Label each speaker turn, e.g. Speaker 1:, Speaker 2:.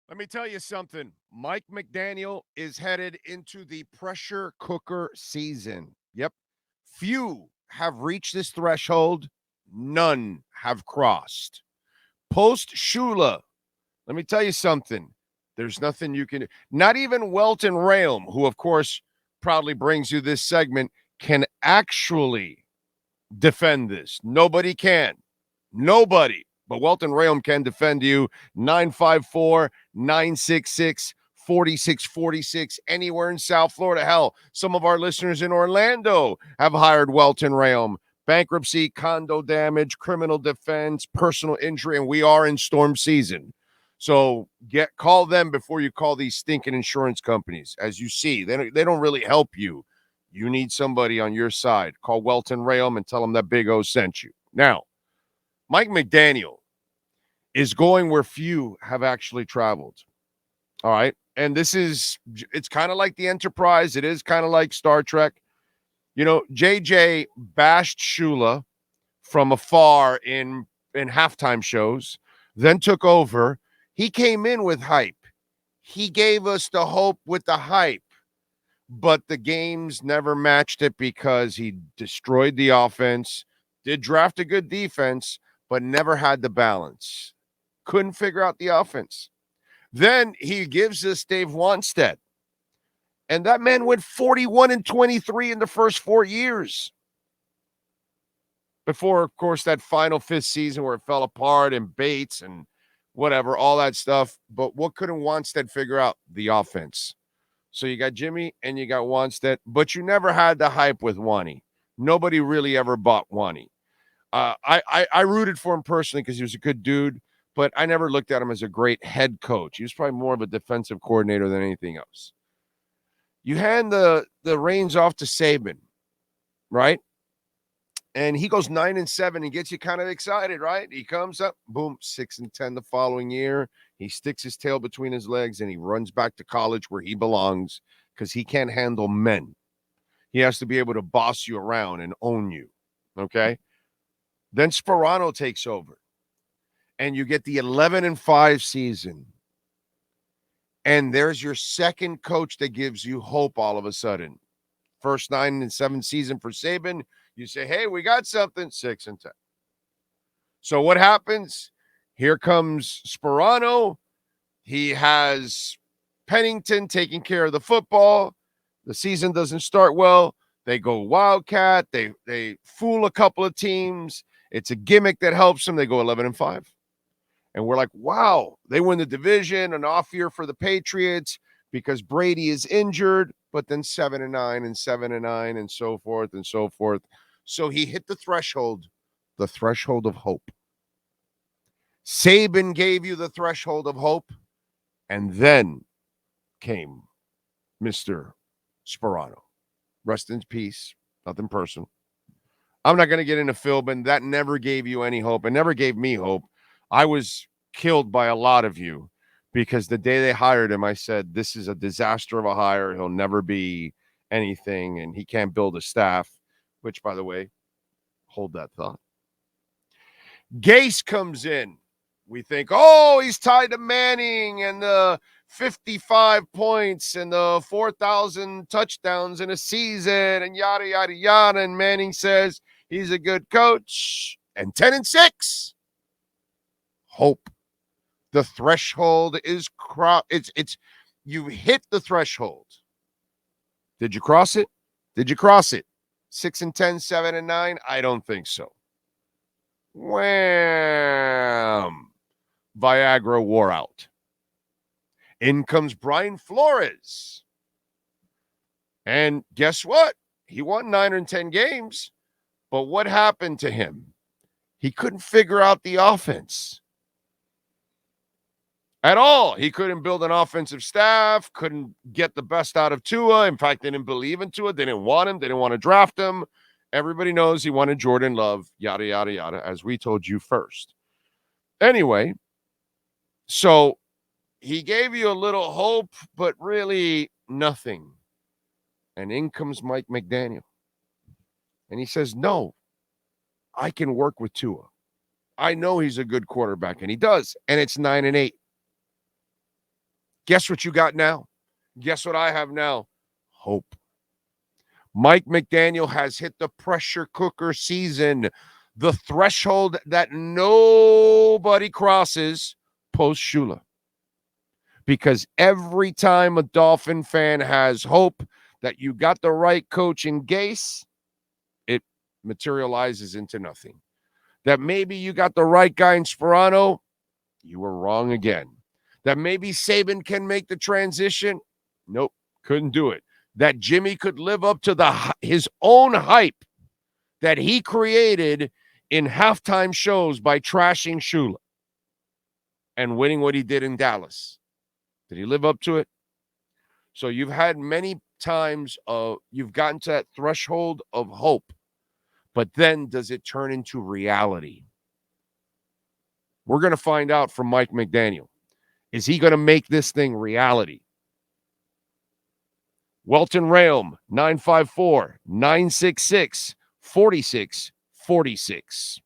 Speaker 1: Let me tell you something. Mike McDaniel is headed into the pressure cooker season. Yep. Few have reached this threshold, none have crossed. Post Shula, let me tell you something. There's nothing you can do. Not even Welt Rheaume, who, of course, proudly brings you this segment, can actually defend this. Nobody can. Nobody. But Welt Rheaume can defend you. 954-966-4646 anywhere in South Florida. Hell, some of our listeners in Orlando have hired Welt Rheaume. Bankruptcy, condo damage, criminal defense, personal injury, and we are in storm season. So call them before you call these stinking insurance companies. As you see, they don't really help you. You need somebody on your side. Call Welt Rheaume and tell them that Big O sent you. Now, Mike McDaniel is going where few have actually traveled. All right. And it's kind of like the Enterprise. It is kind of like Star Trek. You know, JJ bashed Shula from afar in halftime shows, then took over. He came in with hype. He gave us the hope with the hype, but the games never matched it because he destroyed the offense, did draft a good defense, but never had the balance. Couldn't figure out the offense. Then he gives us Dave Wanstead. And that man went 41-23 in the first 4 years. Before, of course, that final fifth season where it fell apart and Bates and whatever, all that stuff. But what couldn't Wanstead figure out? The offense. So you got Jimmy and you got Wanstead, but you never had the hype with Wani. Nobody really ever bought Wani. I rooted for him personally because he was a good dude, but I never looked at him as a great head coach. He was probably more of a defensive coordinator than anything else. You hand the reins off to Saban, right? And he goes 9-7 and gets you kind of excited, right? He comes up, boom, 6-10 the following year. He sticks his tail between his legs and he runs back to college where he belongs because he can't handle men. He has to be able to boss you around and own you, okay? Then Sperano takes over, and you get the 11-5 season. And there's your second coach that gives you hope all of a sudden. First 9-7 season for Saban, you say, hey, we got something, 6-10. So what happens? Here comes Sperano. He has Pennington taking care of the football. The season doesn't start well. They go Wildcat. They fool a couple of teams. It's a gimmick that helps them. They go 11-5. And we're like, wow, they win the division, an off year for the Patriots because Brady is injured, but then 7-9 and 7-9 and so forth and so forth. So he hit the threshold of hope. Saban gave you the threshold of hope, and then came Mr. Sperano. Rest in peace, nothing personal. I'm not going to get into Philbin. That never gave you any hope. It never gave me hope. I was killed by a lot of you because the day they hired him, I said, this is a disaster of a hire. He'll never be anything, and he can't build a staff, which, by the way, hold that thought. Gase comes in. We think, oh, he's tied to Manning and the 55 points and the 4,000 touchdowns in a season and yada, yada, yada. And Manning says he's a good coach. And 10-6. Hope. The threshold is it's you hit the threshold. Did you cross it? Did you cross it? 6-10, 7-9? I don't think so. Wham! Viagra wore out. In comes Brian Flores. And guess what? He won 9 or 10 games. But what happened to him? He couldn't figure out the offense at all. He couldn't build an offensive staff, couldn't get the best out of Tua. In fact, they didn't believe in Tua. They didn't want him. They didn't want to draft him. Everybody knows he wanted Jordan Love, yada, yada, yada, as we told you first. Anyway, so he gave you a little hope, but really nothing. And in comes Mike McDaniel. And he says, no, I can work with Tua. I know he's a good quarterback, and he does. And it's 9-8. Guess what you got now? Guess what I have now? Hope. Mike McDaniel has hit the pressure cooker season, the threshold that nobody crosses post-Shula. Because every time a Dolphin fan has hope that you got the right coach in Gase, it materializes into nothing. That maybe you got the right guy in Sperano, you were wrong again. That maybe Saban can make the transition, nope, couldn't do it. That Jimmy could live up to his own hype that he created in halftime shows by trashing Shula and winning what he did in Dallas. Did he live up to it? So you've had many times you've gotten to that threshold of hope, but then does it turn into reality? We're going to find out from Mike McDaniel. Is he going to make this thing reality? Welt Rheaume, 954-966-4646.